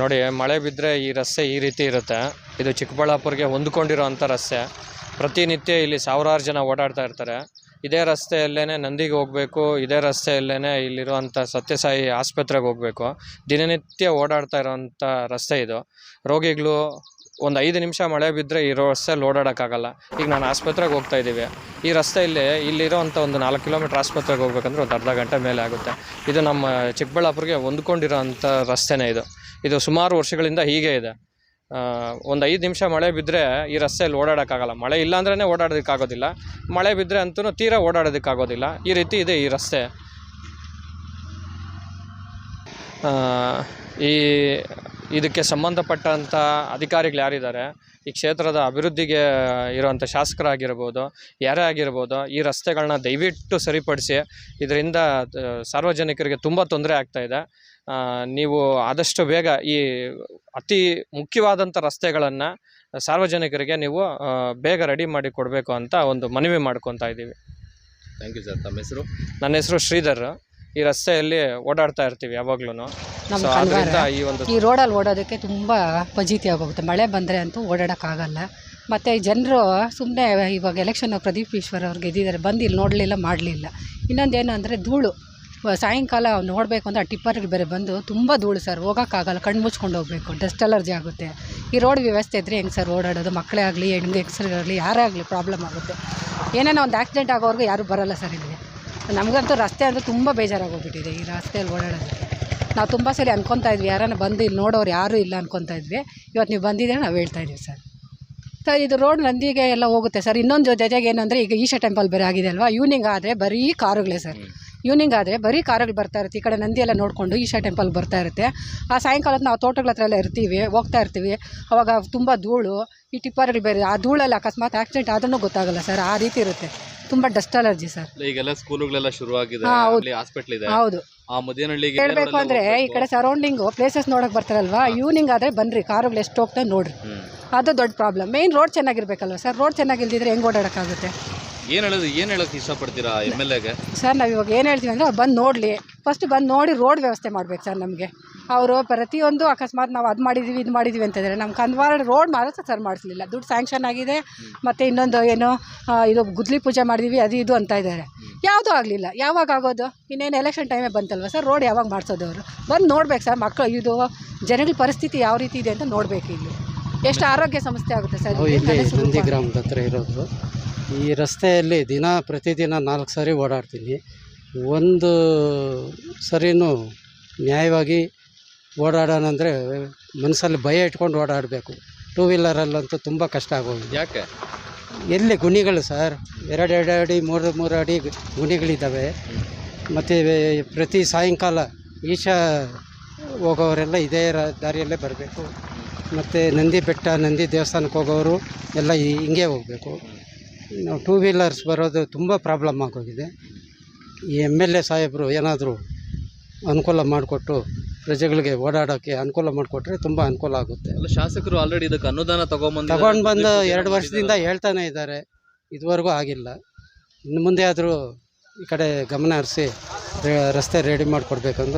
ನೋಡಿ, ಮಳೆ ಬಿದ್ದರೆ ಈ ರಸ್ತೆ ಈ ರೀತಿ ಇರುತ್ತೆ. ಇದು ಚಿಕ್ಕಬಳ್ಳಾಪುರಿಗೆ ಹೊಂದ್ಕೊಂಡಿರೋಂಥ ರಸ್ತೆ. ಪ್ರತಿನಿತ್ಯ ಇಲ್ಲಿ ಸಾವಿರಾರು ಜನ ಓಡಾಡ್ತಾ ಇರ್ತಾರೆ. ಇದೇ ರಸ್ತೆಯಲ್ಲೇ ನಂದಿಗೆ ಹೋಗಬೇಕು, ಇದೇ ರಸ್ತೆಯಲ್ಲೇ ಇಲ್ಲಿರುವಂಥ ಸತ್ಯಸಾಯಿ ಆಸ್ಪತ್ರೆಗೆ ಹೋಗಬೇಕು. ದಿನನಿತ್ಯ ಓಡಾಡ್ತಾ ಇರೋವಂಥ ರಸ್ತೆ ಇದು. ರೋಗಿಗಳು ಒಂದು 5 ನಿಮಿಷ ಮಳೆ ಬಿದ್ದರೆ ಈ ರಸ್ತೆಯಲ್ಲಿ ಓಡಾಡೋಕ್ಕಾಗಲ್ಲ. ಈಗ ನಾನು ಆಸ್ಪತ್ರೆಗೆ ಹೋಗ್ತಾ ಇದ್ದೀವಿ. ಈ ರಸ್ತೆಯಲ್ಲಿ ಇಲ್ಲಿರೋವಂಥ ಒಂದು 4 ಕಿಲೋಮೀಟ್ರ್ ಆಸ್ಪತ್ರೆಗೆ ಹೋಗ್ಬೇಕಂದ್ರೆ ಒಂದು ಅರ್ಧ ಗಂಟೆ ಮೇಲೆ ಆಗುತ್ತೆ. ಇದು ನಮ್ಮ ಚಿಕ್ಕಬಳ್ಳಾಪುರಿಗೆ ಹೊಂದ್ಕೊಂಡಿರೋಂಥ ರಸ್ತೆನೇ ಇದು. ಇದು ಸುಮಾರು ವರ್ಷಗಳಿಂದ ಹೀಗೆ ಇದೆ. ಒಂದು 5 ನಿಮಿಷ ಮಳೆ ಬಿದ್ದರೆ ಈ ರಸ್ತೆಯಲ್ಲಿ ಓಡಾಡೋಕ್ಕಾಗಲ್ಲ. ಮಳೆ ಇಲ್ಲ ಅಂದ್ರೇ ಓಡಾಡೋದಕ್ಕಾಗೋದಿಲ್ಲ, ಮಳೆ ಬಿದ್ದರೆ ಅಂತೂ ತೀರಾ ಓಡಾಡೋದಕ್ಕಾಗೋದಿಲ್ಲ. ಈ ರೀತಿ ಇದೆ ಈ ರಸ್ತೆ. ಇದಕ್ಕೆ ಸಂಬಂಧಪಟ್ಟಂಥ ಅಧಿಕಾರಿಗಳು ಯಾರಿದ್ದಾರೆ, ಈ ಕ್ಷೇತ್ರದ ಅಭಿವೃದ್ಧಿಗೆ ಇರುವಂಥ ಶಾಸಕರಾಗಿರ್ಬೋದು, ಯಾರೇ ಆಗಿರ್ಬೋದು, ಈ ರಸ್ತೆಗಳನ್ನ ದಯವಿಟ್ಟು ಸರಿಪಡಿಸಿ. ಇದರಿಂದ ಸಾರ್ವಜನಿಕರಿಗೆ ತುಂಬ ತೊಂದರೆ ಆಗ್ತಾಯಿದೆ. ನೀವು ಆದಷ್ಟು ಬೇಗ ಈ ಅತಿ ಮುಖ್ಯವಾದಂಥ ರಸ್ತೆಗಳನ್ನು ಸಾರ್ವಜನಿಕರಿಗೆ ನೀವು ಬೇಗ ರೆಡಿ ಮಾಡಿ ಕೊಡಬೇಕು ಅಂತ ಒಂದು ಮನವಿ ಮಾಡ್ಕೊತಾ ಇದ್ದೀವಿ. Thank you sir. ತಮ್ಮ ಹೆಸರು? ನನ್ನ ಹೆಸರು ಶ್ರೀಧರ್. ಈ ರಸ್ತೆಯಲ್ಲಿ ಓಡಾಡ್ತಾ ಇರ್ತೀವಿ ಯಾವಾಗ್ಲೂ. ಈ ರೋಡಲ್ಲಿ ಓಡೋದಕ್ಕೆ ತುಂಬ ಫಜೀತಿ ಆಗೋಗುತ್ತೆ. ಮಳೆ ಬಂದರೆ ಅಂತೂ ಓಡಾಡೋಕ್ಕಾಗಲ್ಲ. ಮತ್ತು ಜನರು ಸುಮ್ಮನೆ ಇವಾಗ ಎಲೆಕ್ಷನ್ ಪ್ರದೀಪ್ ಈಶ್ವರ್ ಅವ್ರು ಗೆದ್ದಿದ್ದಾರೆ, ಬಂದು ಇಲ್ಲಿ ನೋಡಲಿಲ್ಲ, ಮಾಡಲಿಲ್ಲ. ಇನ್ನೊಂದೇನು ಅಂದರೆ ಧೂಳು. ಸಾಯಂಕಾಲ ನೋಡಬೇಕು ಅಂದರೆ ಆ ಟಿಪ್ಪರ್ಗೆ ಬೇರೆ ಬಂದು ತುಂಬ ಧೂಳು ಸರ್, ಹೋಗೋಕ್ಕಾಗಲ್ಲ, ಕಣ್ಣು ಮುಚ್ಕೊಂಡು ಹೋಗಬೇಕು, ಡಸ್ಟ್ ಅಲರ್ಜಿ ಆಗುತ್ತೆ. ಈ ರೋಡ್ ವ್ಯವಸ್ಥೆ ಇದ್ದರೆ ಹೆಂಗೆ ಸರ್ ಓಡಾಡೋದು? ಮಕ್ಕಳೇ ಆಗಲಿ, ಹೆಂಗಸರಾಗಲಿ, ಯಾರೇ ಆಗಲಿ ಪ್ರಾಬ್ಲಮ್ ಆಗುತ್ತೆ. ಏನೇನೋ ಒಂದು ಆಕ್ಸಿಡೆಂಟ್ ಆಗೋವರೆಗೂ ಯಾರೂ ಬರೋಲ್ಲ ಸರ್ ಇಲ್ಲಿಗೆ. ನಮಗಂತೂ ರಸ್ತೆ ಅಂದರೆ ತುಂಬ ಬೇಜಾರಾಗೋಗ್ಬಿಟ್ಟಿದೆ ಈ ರಸ್ತೆಯಲ್ಲಿ ಓಡಾಡೋದಕ್ಕೆ. ನಾವು ತುಂಬ ಸರಿ ಅನ್ಕೊತಾ ಇದ್ವಿ, ಯಾರನ್ನ ಬಂದು ಇಲ್ಲಿ ನೋಡೋರು ಯಾರೂ ಇಲ್ಲ ಅನ್ಕೊತಾ ಇದ್ವಿ. ಇವತ್ತು ನೀವು ಬಂದಿದ್ದೀರ ನಾವು ಹೇಳ್ತಾ ಇದ್ದೀವಿ ಸರ್. ಇದು ರೋಡ್ ನಂದಿಗೆ ಎಲ್ಲ ಹೋಗುತ್ತೆ ಸರ್. ಇನ್ನೊಂದು ಜೊತೆಗೆ ಏನಂದರೆ ಈಗ ಈಶಾ ಟೆಂಪಲ್ ಬೇರೆ ಆಗಿದೆ ಅಲ್ವಾ, ಈವ್ನಿಂಗ್ ಆದರೆ ಬರೀ ಕಾರುಗಳೇ ಸರ್. ಈವ್ನಿಂಗ್ ಆದರೆ ಬರೀ ಕಾರುಗಳು ಬರ್ತಾ ಇರುತ್ತೆ. ಈ ಕಡೆ ನಂದಿ ಎಲ್ಲ ನೋಡಿಕೊಂಡು ಈಶಾ ಟೆಂಪಲ್ಗೆ ಬರ್ತಾ ಇರುತ್ತೆ. ಆ ಸಾಯಂಕಾಲದ ನಾವು ತೋಟಗಳ ಹತ್ರ ಎಲ್ಲ ಇರ್ತೀವಿ, ಹೋಗ್ತಾ ಇರ್ತೀವಿ. ಅವಾಗ ತುಂಬ ಧೂಳು, ಈ ಟಿಪ್ಪರ್ಗಳು ಬೇರೆ, ಆ ಧೂಳಲ್ಲಿ ಅಕಸ್ಮಾತ್ ಆಕ್ಸಿಡೆಂಟ್ ಆದ್ರೂ ಗೊತ್ತಾಗಲ್ಲ ಸರ್, ಆ ರೀತಿ ಇರುತ್ತೆ. ತುಂಬ ಡಸ್ಟ್ ಅಲರ್ಜಿ ಸರ್. ಈಗೆಲ್ಲ ಸ್ಕೂಲುಗಳೆಲ್ಲ ಶುರು ಆಗಿದೆ, ಹಾಸ್ಪಿಟಲ್ ಇದೆ. ಹೌದು. ಹೇಳ್ಬೇಕು ಅಂದರೆ ಈ ಕಡೆ ಸರೌಂಡಿಂಗ್ ಪ್ಲೇಸಸ್ ನೋಡೋಕೆ ಬರ್ತಾರಲ್ವಾ, ಈವ್ನಿಂಗ್ ಆದರೆ ಬನ್ನಿರಿ, ಕಾರುಗಳು ಎಷ್ಟು ಹೋಗ್ತಾ ನೋಡ್ರಿ. ಅದು ದೊಡ್ಡ ಪ್ರಾಬ್ಲಮ್. ಮೇಯ್ನ್ ರೋಡ್ ಚೆನ್ನಾಗಿರ್ಬೇಕಲ್ವ ಸರ್. ರೋಡ್ ಚೆನ್ನಾಗಿಲ್ದಿದ್ರೆ ಹೆಂಗೆ ಓಡಾಡೋಕ್ಕಾಗುತ್ತೆ? ಏನು ಹೇಳೋಕೆ ಇಷ್ಟಪಡ್ತೀರಾ MLAಗೆ? ಸರ್ ನಾವು ಇವಾಗ ಏನು ಹೇಳ್ತೀವಿ ಅಂದರೆ ಅವ್ರು ಬಂದು ನೋಡಲಿ, ಫಸ್ಟ್ ಬಂದು ನೋಡಿ ರೋಡ್ ವ್ಯವಸ್ಥೆ ಮಾಡಬೇಕು ಸರ್ ನಮಗೆ. ಅವರು ಪ್ರತಿಯೊಂದು ಅಕಸ್ಮಾತ್ ನಾವು ಅದು ಮಾಡಿದ್ದೀವಿ ಇದು ಮಾಡಿದ್ದೀವಿ ಅಂತಂದರೆ ನಮ್ಮ ಕಂದವಾಡ ರೋಡ್ ಮಾತ್ರ ಸರ್ ಮಾಡಿಸ್ಲಿಲ್ಲ. ದುಡ್ಡು ಸ್ಯಾಂಕ್ಷನ್ ಆಗಿದೆ, ಮತ್ತು ಇನ್ನೊಂದು ಏನೋ ಇದು ಗುದ್ಲಿ ಪೂಜೆ ಮಾಡಿದ್ದೀವಿ ಅದು ಇದು ಅಂತ ಇದ್ದಾರೆ. ಯಾವುದೂ ಆಗಲಿಲ್ಲ. ಯಾವಾಗ ಆಗೋದು? ಇನ್ನೇನು ಎಲೆಕ್ಷನ್ ಟೈಮೇ ಬಂತಲ್ವ ಸರ್, ರೋಡ್ ಯಾವಾಗ ಮಾಡಿಸೋದು? ಅವರು ಬಂದು ನೋಡ್ಬೇಕು ಸರ್. ಮಕ್ಕಳು ಇದು ಜನಗಳ ಪರಿಸ್ಥಿತಿ ಯಾವ ರೀತಿ ಇದೆ ಅಂತ ನೋಡಬೇಕು. ಇಲ್ಲಿ ಎಷ್ಟು ಆರೋಗ್ಯ ಸಮಸ್ಯೆ ಆಗುತ್ತೆ ಸರ್. ನಂದಿ ಗ್ರಾಮದ ಹತ್ರ ಇರೋದು ಈ ರಸ್ತೆಯಲ್ಲಿ ಪ್ರತಿದಿನ 4 ಸಾರಿ ಓಡಾಡ್ತೀನಿ. ಒಂದು ಸರಿನೂ ನ್ಯಾಯವಾಗಿ ಓಡಾಡೋಣಂದರೆ ಮನಸ್ಸಲ್ಲಿ ಭಯ ಇಟ್ಕೊಂಡು ಓಡಾಡಬೇಕು. 2 ವೀಲರಲ್ಲಂತೂ ತುಂಬ ಕಷ್ಟ ಆಗೋಗಿದೆ. ಯಾಕೆ? ಎಲ್ಲಿ ಗುಣಿಗಳು ಸರ್, 2 ಅಡಿ 3 ಅಡಿ ಗುಣಿಗಳಿದ್ದಾವೆ. ಮತ್ತು ಪ್ರತಿ ಸಾಯಂಕಾಲ ಈಶಾ ಹೋಗೋವರೆಲ್ಲ ಇದೇ ದಾರಿಯಲ್ಲೇ ಬರಬೇಕು. ಮತ್ತು ನಂದಿ ಬೆಟ್ಟ, ನಂದಿ ದೇವಸ್ಥಾನಕ್ಕೆ ಹೋಗೋರು ಎಲ್ಲ ಹಿಂಗೆ ಹೋಗಬೇಕು. ನಾವು 2 ವೀಲರ್ಸ್ ಬರೋದು ತುಂಬ ಪ್ರಾಬ್ಲಮ್ ಆಗೋಗಿದೆ. ಈ MLA ಸಾಹೇಬರು ಏನಾದರೂ ಅನುಕೂಲ ಮಾಡಿಕೊಟ್ಟು ಪ್ರಜೆಗಳಿಗೆ ಓಡಾಡೋಕ್ಕೆ ಅನುಕೂಲ ಮಾಡಿಕೊಟ್ರೆ ತುಂಬ ಅನುಕೂಲ ಆಗುತ್ತೆ. ಶಾಸಕರು ಆಲ್ರೆಡಿ ಇದಕ್ಕೆ ಅನುದಾನ ತಗೊಂಡು ಬಂದು 2 ವರ್ಷದಿಂದ ಹೇಳ್ತಾನೆ ಇದ್ದಾರೆ, ಇದುವರೆಗೂ ಆಗಿಲ್ಲ. ಇನ್ನು ಮುಂದೆ ಆದರೂ ಈ ಕಡೆ ಗಮನ ಹರಿಸಿ ರಸ್ತೆ ರೆಡಿ ಮಾಡಿಕೊಡ್ಬೇಕಂತ